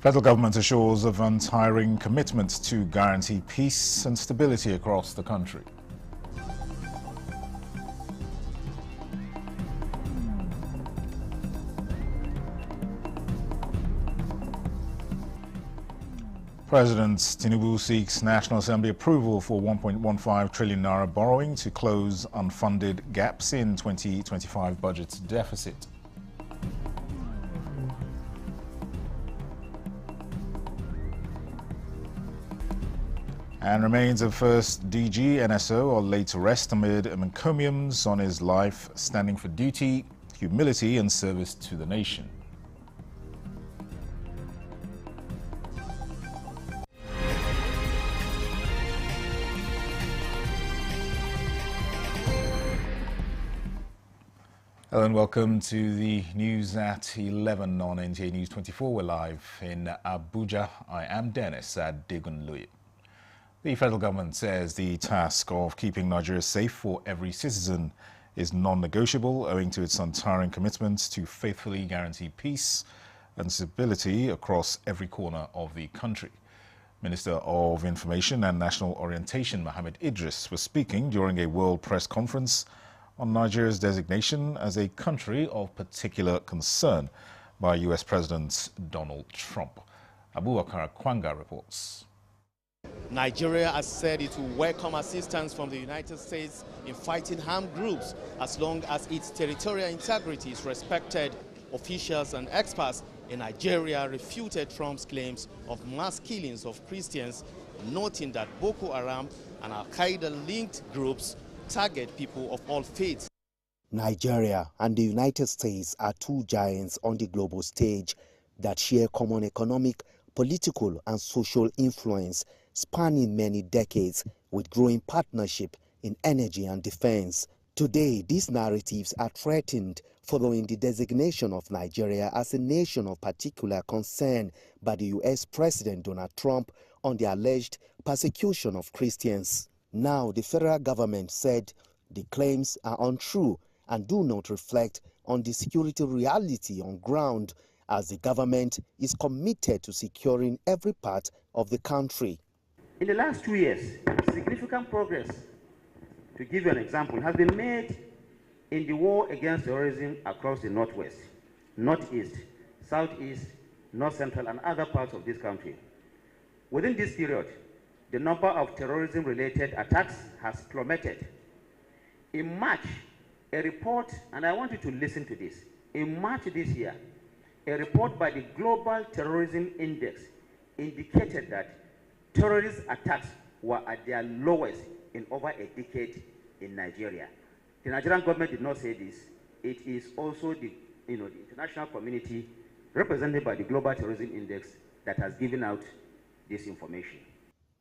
Federal government assures of untiring commitment to guarantee peace and stability across the country. President Tinubu seeks National Assembly approval for 1.15 trillion naira borrowing to close unfunded gaps in 2025 budget deficit. And remains of first DG NSO are laid to rest amid encomiums on his life standing for duty, humility and service to the nation. Hello and welcome to the news at 11 on NTA News24. We're live in Abuja. I am Dennis Adegunloye. The federal government says the task of keeping Nigeria safe for every citizen is non-negotiable owing to its untiring commitment to faithfully guarantee peace and stability across every corner of the country. Minister of Information and National Orientation Mohammed Idris was speaking during a World Press Conference on Nigeria's designation as a country of particular concern by U.S. President Donald Trump. Abubakar Kwanga reports. Nigeria has said it will welcome assistance from the United States in fighting armed groups as long as its territorial integrity is respected. Officials and experts in Nigeria refuted Trump's claims of mass killings of Christians, noting that Boko Haram and Al-Qaeda-linked groups target people of all faiths. Nigeria and the United States are two giants on the global stage that share common economic, political and social influence spanning many decades with growing partnership in energy and defense. Today, these narratives are threatened following the designation of Nigeria as a nation of particular concern by the U.S. President Donald Trump on the alleged persecution of Christians. Now, the federal government said the claims are untrue and do not reflect on the security reality on ground, as the government is committed to securing every part of the country. In the last 2 years, significant progress, to give you an example, has been made in the war against terrorism across the Northwest, Northeast, Southeast, North Central, and other parts of this country. Within this period, the number of terrorism-related attacks has plummeted. In March, a report, and I want you to listen to this, in March this year, a report by the Global Terrorism Index indicated that terrorist attacks were at their lowest in over a decade in Nigeria. The Nigerian government did not say this. It is also the international community represented by the Global Terrorism Index that has given out this information.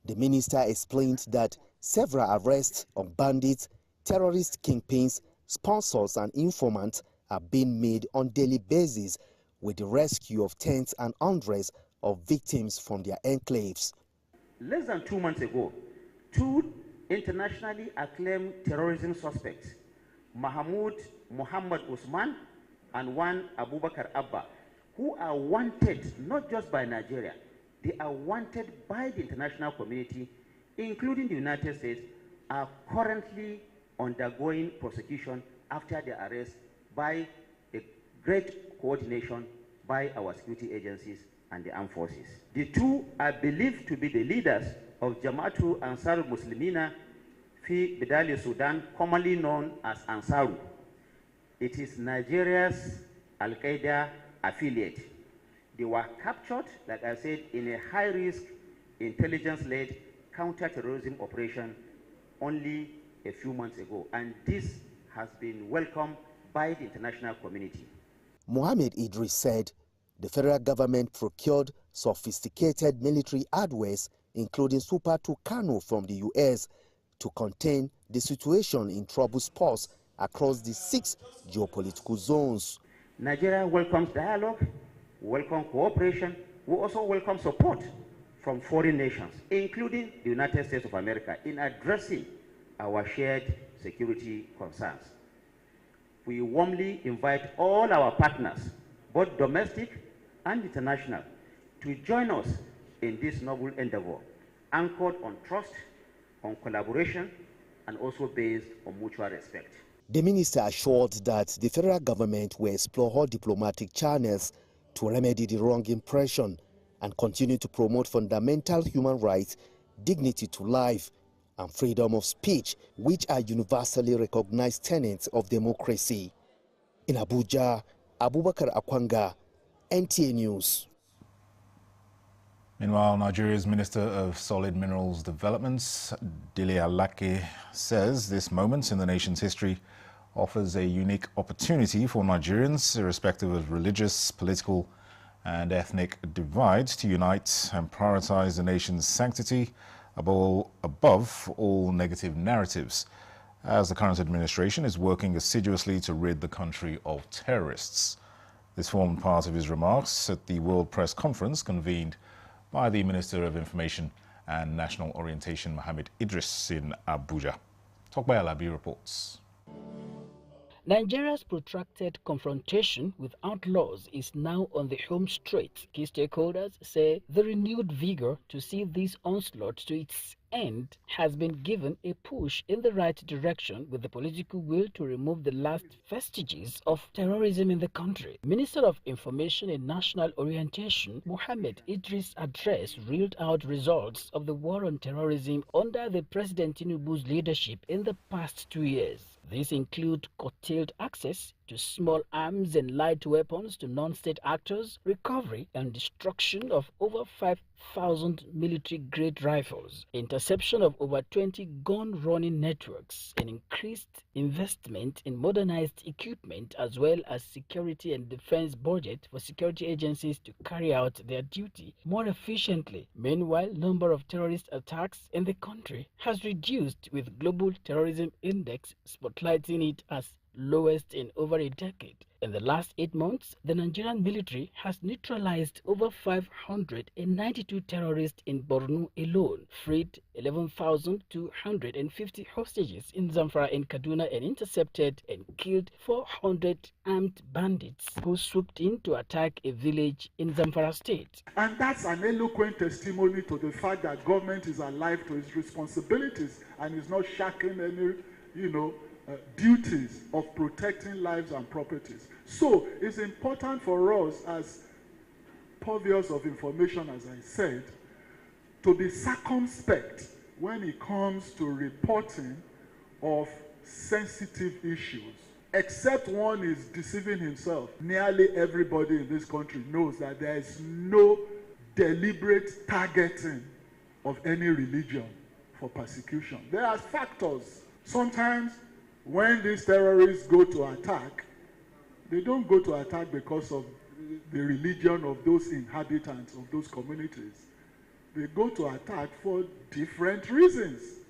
The minister explained that several arrests of bandits, terrorist kingpins, sponsors and informants are being made on a daily basis, with the rescue of tens and hundreds of victims from their enclaves. Less than 2 months ago, two internationally acclaimed terrorism suspects, Mahmoud Muhammad Usman and one Abubakar Abba, who are wanted not just by Nigeria, they are wanted by the international community, including the United States, are currently undergoing prosecution after their arrest by a great coordination by our security agencies and the armed forces. The two are believed to be the leaders of Jama'atu Ansar Muslimina fi Bidali Sudan, commonly known as Ansaru. It is Nigeria's Al-Qaeda affiliate. They were captured, like I said, in a high-risk, intelligence-led counter-terrorism operation only a few months ago, and this has been welcomed by the international community. Mohammed Idris said the federal government procured sophisticated military hardware, including Super Tucano from the U.S., to contain the situation in troubled spots across the 6 geopolitical zones. Nigeria welcomes dialogue, welcome cooperation. We also welcome support from foreign nations, including the United States of America, in addressing our shared security concerns. We warmly invite all our partners, both domestic and international, to join us in this noble endeavor, anchored on trust, on collaboration, and also based on mutual respect. The minister assured that the federal government will explore all diplomatic channels to remedy the wrong impression and continue to promote fundamental human rights, dignity to life, and freedom of speech, which are universally recognized tenets of democracy. In Abuja, Abubakar Akwanga, NTA News. Meanwhile, Nigeria's Minister of Solid Minerals Development, Dele Alake, says this moment in the nation's history offers a unique opportunity for Nigerians, irrespective of religious, political, and ethnic divides, to unite and prioritize the nation's sanctity above all negative narratives, as the current administration is working assiduously to rid the country of terrorists. This formed part of his remarks at the World Press Conference convened by the Minister of Information and National Orientation, Mohammed Idris, in Abuja. Tokbay Alabi reports. Nigeria's protracted confrontation with outlaws is now on the home straight. Key stakeholders say the renewed vigor to see this onslaught to its end has been given a push in the right direction, with the political will to remove the last vestiges of terrorism in the country. Minister of Information and National Orientation, Mohammed Idris' address reeled out results of the war on terrorism under the President Tinubu's leadership in the past 2 years. These include curtailed access to small arms and light weapons to non-state actors, recovery and destruction of over 5,000 military-grade rifles, interception of over 20 gun-running networks, and increased investment in modernized equipment, as well as security and defense budget for security agencies to carry out their duty more efficiently. Meanwhile, number of terrorist attacks in the country has reduced, with Global Terrorism Index spotlighting it as lowest in over a decade. In the last 8 months, the Nigerian military has neutralized over 592 terrorists in Borno alone, freed 11,250 hostages in Zamfara and Kaduna, and intercepted and killed 400 armed bandits who swooped in to attack a village in Zamfara state. And that's an eloquent testimony to the fact that government is alive to its responsibilities and is not shackling any, duties of protecting lives and properties. So it's important for us as purveyors of information, as I said, to be circumspect when it comes to reporting of sensitive issues. Except one is deceiving himself, nearly everybody in this country knows that there is no deliberate targeting of any religion for persecution. There are factors. Sometimes when these terrorists go to attack, they don't go to attack because of the religion of those inhabitants of those communities. They go to attack for different reasons,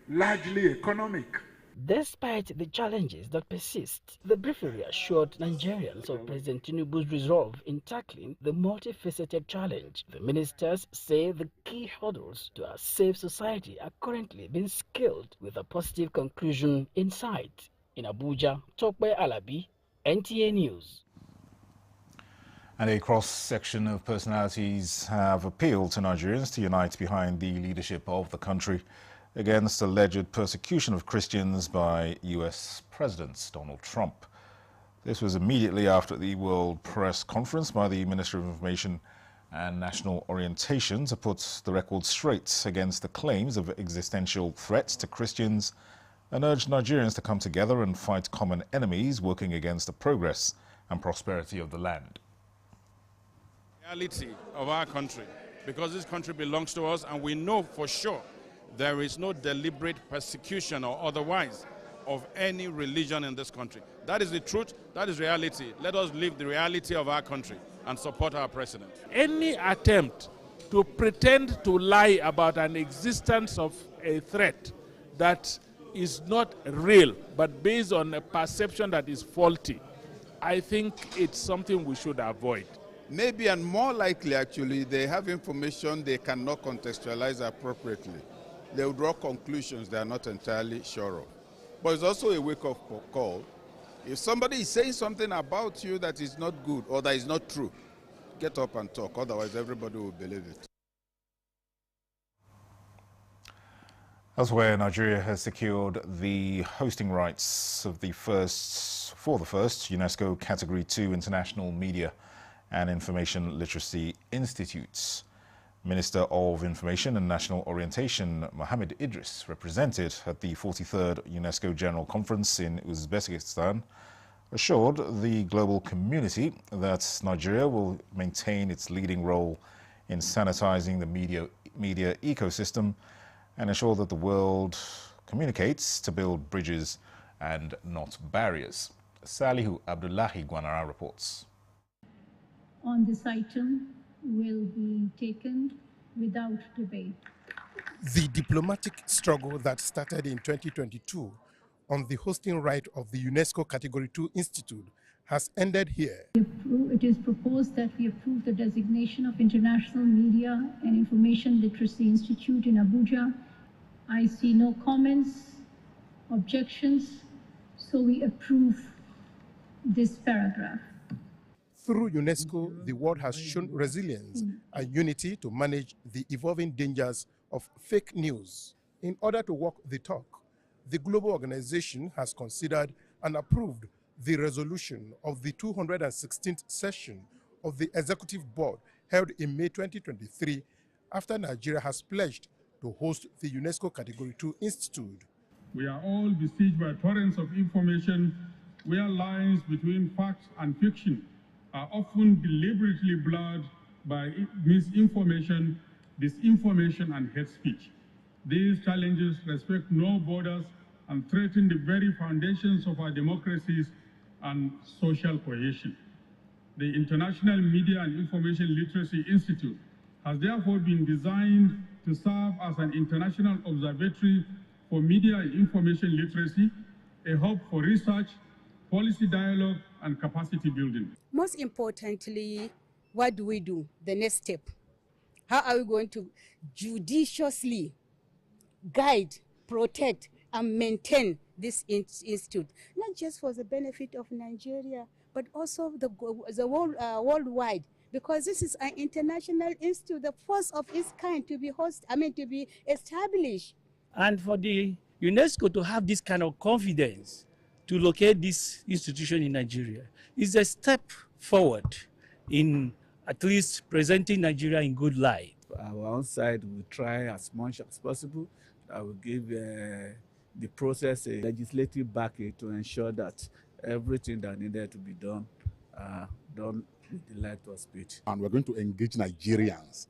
largely economic. Despite the challenges that persist, the briefing reassured Nigerians of President Tinubu's resolve in tackling the multifaceted challenge. The ministers say the key hurdles to a safe society are currently being scaled, with a positive conclusion in sight. In Abuja, Tokbay Alabi, NTA News. And a cross-section of personalities have appealed to Nigerians to unite behind the leadership of the country against alleged persecution of Christians by U.S. President Donald Trump. This was immediately after the World Press Conference by the Minister of Information and National Orientation to put the record straight against the claims of existential threats to Christians and urged Nigerians to come together and fight common enemies working against the progress and prosperity of the land. Reality of our country, because this country belongs to us, and we know for sure there is no deliberate persecution or otherwise of any religion in this country. That is the truth, that is reality. Let us live the reality of our country and support our president. Any attempt to pretend to lie about an existence of a threat that is not real, but based on a perception that is faulty, I think it's something we should avoid. Maybe, and more likely actually, they have information they cannot contextualize appropriately. They will draw conclusions they are not entirely sure of. But it's also a wake-up call. If somebody is saying something about you that is not good or that is not true, get up and talk, otherwise everybody will believe it. Elsewhere, Nigeria has secured the hosting rights of the first UNESCO Category 2 International Media and Information Literacy Institutes. Minister of Information and National Orientation Mohammed Idris, represented at the 43rd UNESCO General Conference in Uzbekistan, assured the global community that Nigeria will maintain its leading role in sanitizing the media ecosystem and ensure that the world communicates to build bridges and not barriers. Salihu Abdullahi Gwanara reports. On this item will be taken without debate. The diplomatic struggle that started in 2022 on the hosting right of the UNESCO Category 2 Institute has ended here. It is proposed that we approve the designation of International Media and Information Literacy Institute in Abuja. I see no comments, objections, so we approve this paragraph. Through UNESCO, the world has shown resilience and unity to manage the evolving dangers of fake news. In order to walk the talk, the global organization has considered and approved the resolution of the 216th session of the Executive Board held in May 2023 after Nigeria has pledged to host the UNESCO Category 2 Institute. We are all besieged by torrents of information where lines between facts and fiction are often deliberately blurred by misinformation, disinformation, and hate speech. These challenges respect no borders and threaten the very foundations of our democracies and social cohesion. The International Media and Information Literacy Institute has therefore been designed to serve as an international observatory for media and information literacy, a hub for research, policy dialogue, and capacity building. Most importantly, what do we do? The next step. How are we going to judiciously guide, protect, and maintain this institute, not just for the benefit of Nigeria, but also the worldwide, because this is an international institute, the first of its kind to be established. And for the UNESCO to have this kind of confidence to locate this institution in Nigeria is a step forward in at least presenting Nigeria in good light. Our own side will try as much as possible. I will give the process a legislative backing to ensure that everything that needed to be done, done with the light of speed. And we're going to engage Nigerians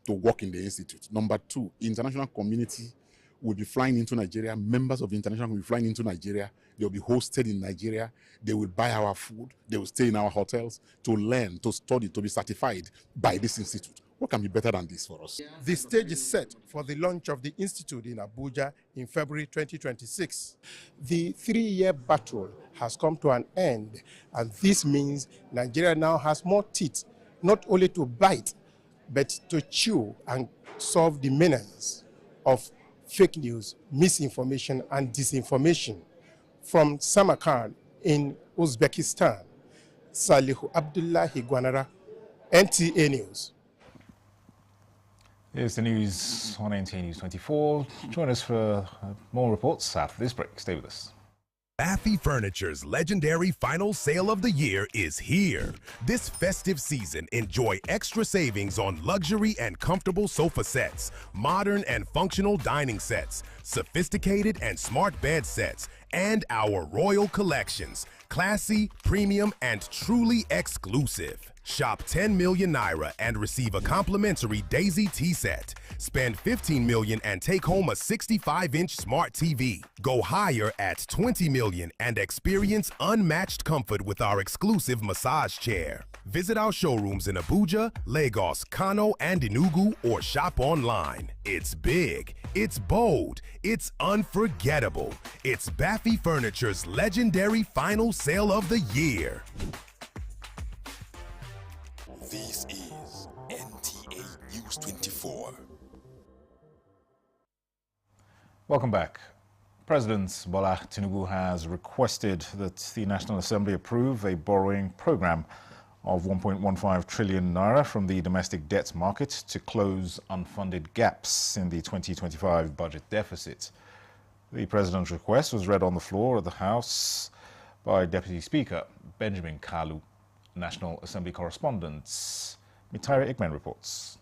to work in the institute. Number two, international community will be flying into Nigeria. Members of the international will be flying into Nigeria. They'll be hosted in Nigeria. They will buy our food. They will stay in our hotels to learn, to study, to be certified by this institute. What can be better than this for us? The stage is set for the launch of the institute in Abuja in February 2026. The 3-year battle has come to an end, and this means Nigeria now has more teeth, not only to bite, but to chew and solve the menace of fake news, misinformation, and disinformation. From Samarkand in Uzbekistan, Salihu Abdullahi Gwanara, NTA News. Here's the news on NTA News24. Join us for more reports after this break. Stay with us. Baffy Furniture's legendary final sale of the year is here. This festive season, enjoy extra savings on luxury and comfortable sofa sets, modern and functional dining sets, sophisticated and smart bed sets, and our royal collections. Classy, premium, and truly exclusive. Shop 10 million Naira and receive a complimentary Daisy tea set. Spend 15 million and take home a 65-inch smart TV. Go higher at 20 million and experience unmatched comfort with our exclusive massage chair. Visit our showrooms in Abuja, Lagos, Kano, and Enugu, or shop online. It's big, it's bold, it's unforgettable. It's Baffy Furniture's legendary final sale of the year. This is NTA News24. Welcome back. President Bola Tinubu has requested that the National Assembly approve a borrowing program of 1.15 trillion naira from the domestic debt market to close unfunded gaps in the 2025 budget deficit. The president's request was read on the floor of the House by Deputy Speaker Benjamin Kalu. National Assembly correspondent Mitaire Ikmen reports.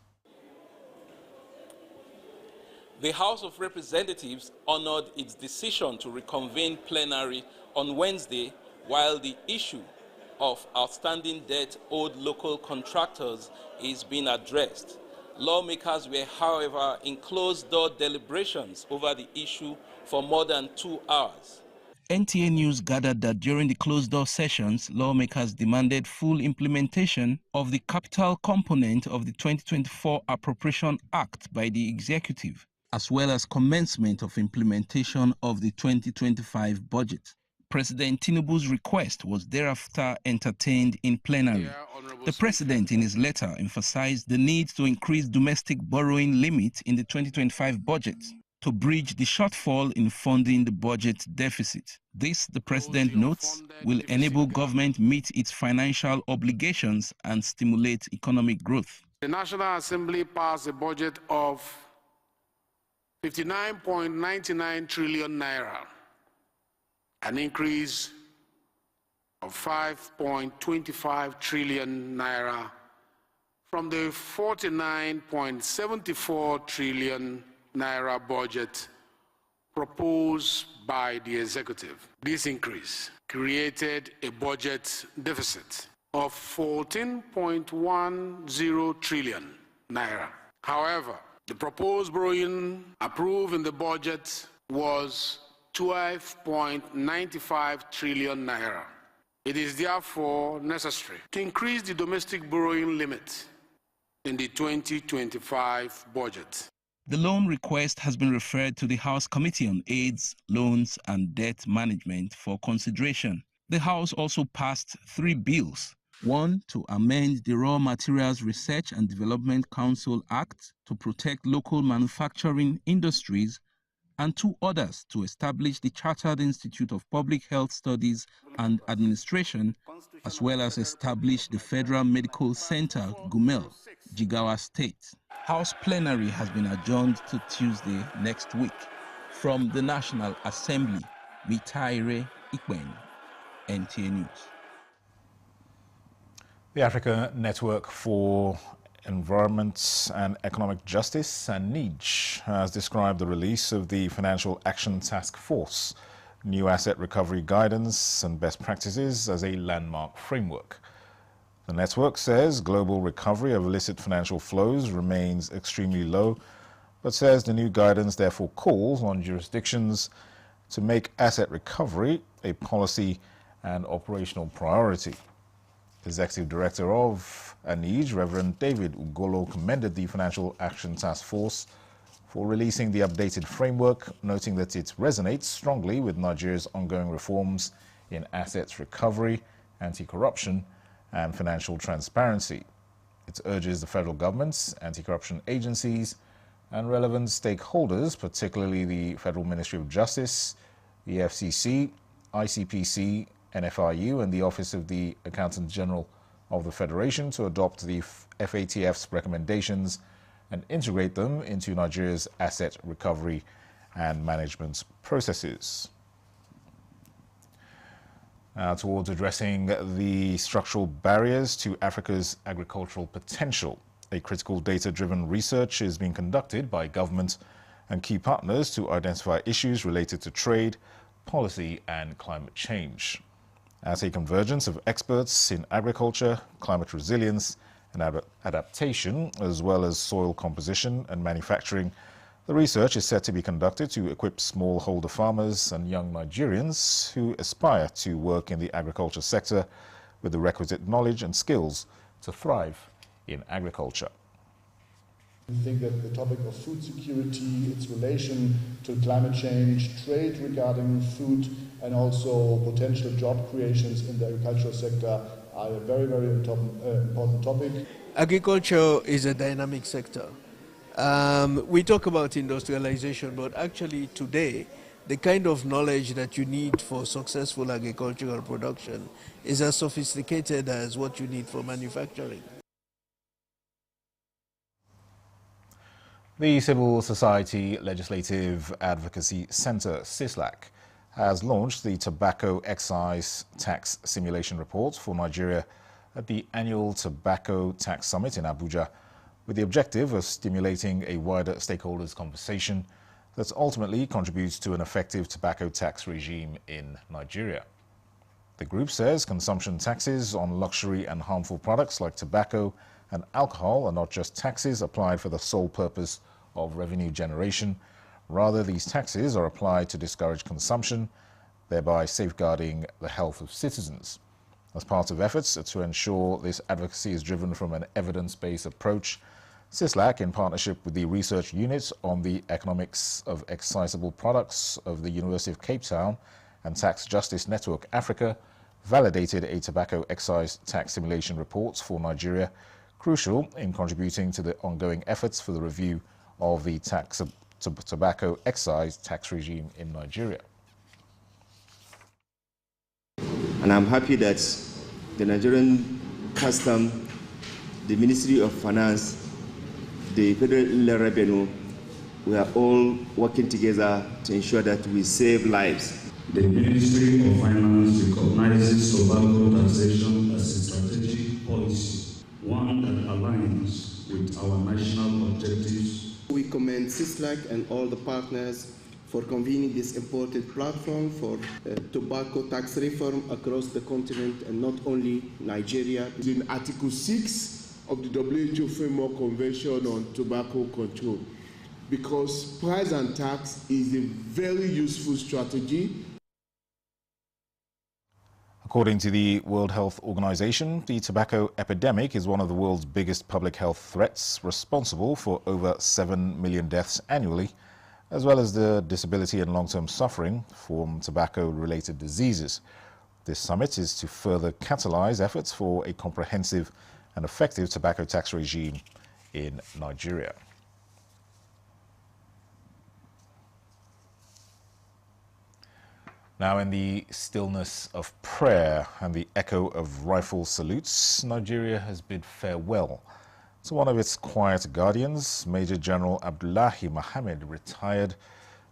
The House of Representatives honored its decision to reconvene plenary on Wednesday, while the issue of outstanding debt owed local contractors is being addressed. Lawmakers were, however, in closed-door deliberations over the issue for more than 2 hours. NTA News gathered that during the closed-door sessions, lawmakers demanded full implementation of the capital component of the 2024 Appropriation Act by the executive, as well as commencement of implementation of the 2025 budget. President Tinubu's request was thereafter entertained in plenary. The president, in his letter, emphasized the need to increase domestic borrowing limit in the 2025 budget to bridge the shortfall in funding the budget deficit. This, the president notes, will enable government meet its financial obligations and stimulate economic growth. The National Assembly passed a budget of 59.99 trillion naira, an increase of 5.25 trillion naira from the 49.74 trillion naira budget proposed by the executive. This increase created a budget deficit of 14.10 trillion naira. However, the proposed borrowing approved in the budget was 12.95 trillion naira. It is therefore necessary to increase the domestic borrowing limit in the 2025 budget. The loan request has been referred to the House Committee on AIDS, Loans and Debt Management for consideration. The House also passed 3 bills. One, to amend the Raw Materials Research and Development Council Act to protect local manufacturing industries, and 2 others to establish the Chartered Institute of Public Health Studies and Administration, as well as establish the Federal Medical Center, Gumel, Jigawa State. House plenary has been adjourned to Tuesday next week. From the National Assembly, Mitaire Ikwen, NTA News. The Africa Network for Environment and Economic Justice, NEJ, has described the release of the Financial Action Task Force new asset recovery guidance and best practices as a landmark framework. The network says global recovery of illicit financial flows remains extremely low, but says the new guidance therefore calls on jurisdictions to make asset recovery a policy and operational priority. Executive Director of NEJ, Reverend David Ugolo, commended the Financial Action Task Force for releasing the updated framework, noting that it resonates strongly with Nigeria's ongoing reforms in assets recovery, anti-corruption, and financial transparency. It urges the federal governments, anti-corruption agencies, and relevant stakeholders, particularly the Federal Ministry of Justice, the FCC, ICPC, NFIU, and the Office of the Accountant General of the Federation, to adopt the FATF's recommendations and integrate them into Nigeria's asset recovery and management processes. Towards addressing the structural barriers to Africa's agricultural potential, a critical data-driven research is being conducted by government and key partners to identify issues related to trade, policy, and climate change. As a convergence of experts in agriculture, climate resilience, and adaptation, as well as soil composition and manufacturing, the research is set to be conducted to equip smallholder farmers and young Nigerians who aspire to work in the agriculture sector with the requisite knowledge and skills to thrive in agriculture. We think that the topic of food security, its relation to climate change, trade regarding food, and also potential job creations in the agricultural sector are a very, very important topic. Agriculture is a dynamic sector. We talk about industrialization, but actually today The kind of knowledge that you need for successful agricultural production is as sophisticated as what you need for manufacturing. The Civil Society Legislative Advocacy Center, CISLAC, has launched the Tobacco Excise Tax Simulation Report for Nigeria at the annual Tobacco Tax Summit in Abuja, with the objective of stimulating a wider stakeholders' conversation that ultimately contributes to an effective tobacco tax regime in Nigeria. The group says consumption taxes on luxury and harmful products like tobacco and alcohol are not just taxes applied for the sole purpose of revenue generation. Rather, these taxes are applied to discourage consumption, thereby safeguarding the health of citizens. As part of efforts to ensure this advocacy is driven from an evidence-based approach, CISLAC, in partnership with the Research Unit on the Economics of Excisable Products of the University of Cape Town and Tax Justice Network Africa, validated a tobacco excise tax simulation report for Nigeria, crucial in contributing to the ongoing efforts for the review of the tobacco excise tax regime in Nigeria. And I'm happy that the Nigerian Custom, the Ministry of Finance, the Federal Revenue, we are all working together to ensure that we save lives. The Ministry of Finance recognizes tobacco taxation as a strategic policy, one that aligns with our national objectives. We commend CISLAC and all the partners for convening this important platform for tobacco tax reform across the continent and not only Nigeria. In Article 6 of the WHO Framework Convention on Tobacco Control, because price and tax is a very useful strategy. According to the World Health Organization, the tobacco epidemic is one of the world's biggest public health threats, responsible for over 7 million deaths annually, as well as the disability and long-term suffering from tobacco-related diseases. This summit is to further catalyze efforts for a comprehensive and effective tobacco tax regime in Nigeria. Now, in the stillness of prayer and the echo of rifle salutes, Nigeria has bid farewell to one of its quiet guardians, Major General Abdullahi Mohammed, retired,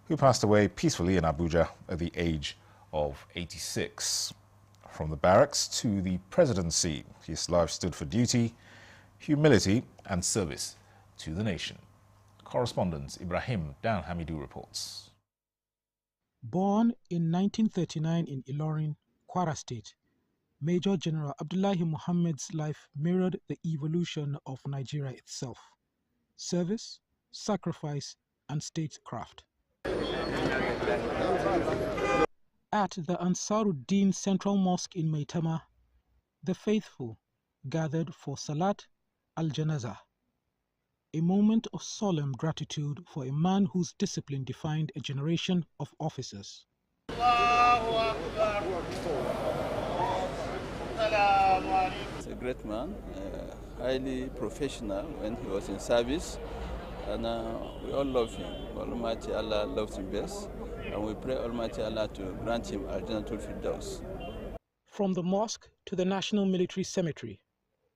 who passed away peacefully in Abuja at the age of 86. From the barracks to the presidency, his life stood for duty, humility and service to the nation. Correspondent Ibrahim Dan Hamidou reports. Born in 1939 in Ilorin, Kwara State, Major General Abdullahi Mohammed's life mirrored the evolution of Nigeria itself: service, sacrifice, and statecraft. At the Ansaruddin Central Mosque in Maitama, the faithful gathered for Salat al-Janazah, a moment of solemn gratitude for a man whose discipline defined a generation of officers. He's a great man, highly professional when he was in service, and we all love him. Almighty Allah loves him best, and we pray Almighty Allah to grant him Al-Jannatul Firdaus. From the mosque to the National Military Cemetery,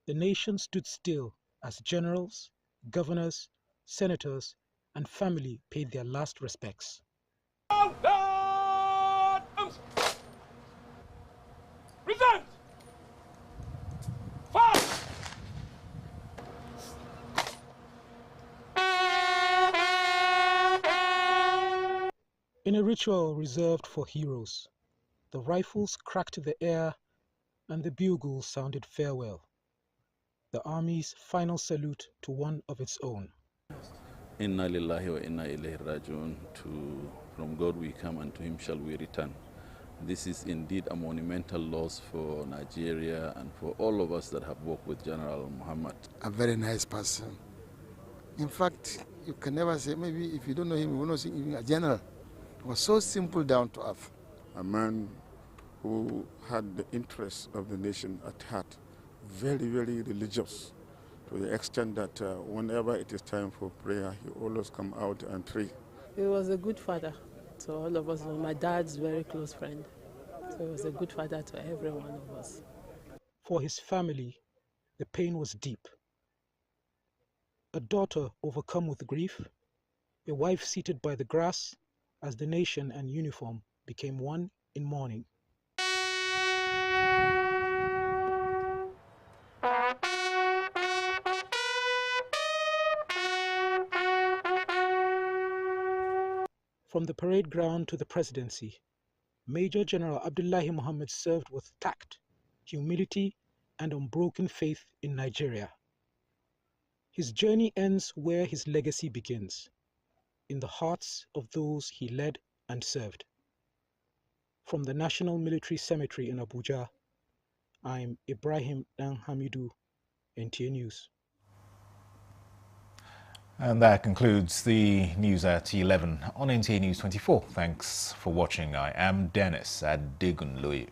the nation stood still as generals, governors, senators, and family paid their last respects. Present! Fast! In a ritual reserved for heroes, the rifles cracked the air and the bugles sounded farewell, the army's final salute to one of its own. Inna lillahi wa inna ilayhi rajiun. From God we come and to him shall we return. This is indeed a monumental loss for Nigeria and for all of us that have worked with General Muhammad. A very nice person. In fact, you can never say, maybe if you don't know him, you will not see him a general. He was so simple, down to earth. A man who had the interests of the nation at heart, very, very religious, to the extent that whenever it is time for prayer, he always come out and pray. He was a good father. to all of us. My dad's very close friend. So he was a good father to every one of us. For his family, the pain was deep. A daughter overcome with grief, a wife seated by the grass as the nation and uniform became one in mourning. From the parade ground to the presidency, Major General Abdullahi Muhammad served with tact, humility, and unbroken faith in Nigeria. His journey ends where his legacy begins, in the hearts of those he led and served. From the National Military Cemetery in Abuja, I'm Ibrahim Dan Hamidu, NTA News. And that concludes the news at 11 on NTA News 24. Thanks for watching. I am Dennis Adigunloye.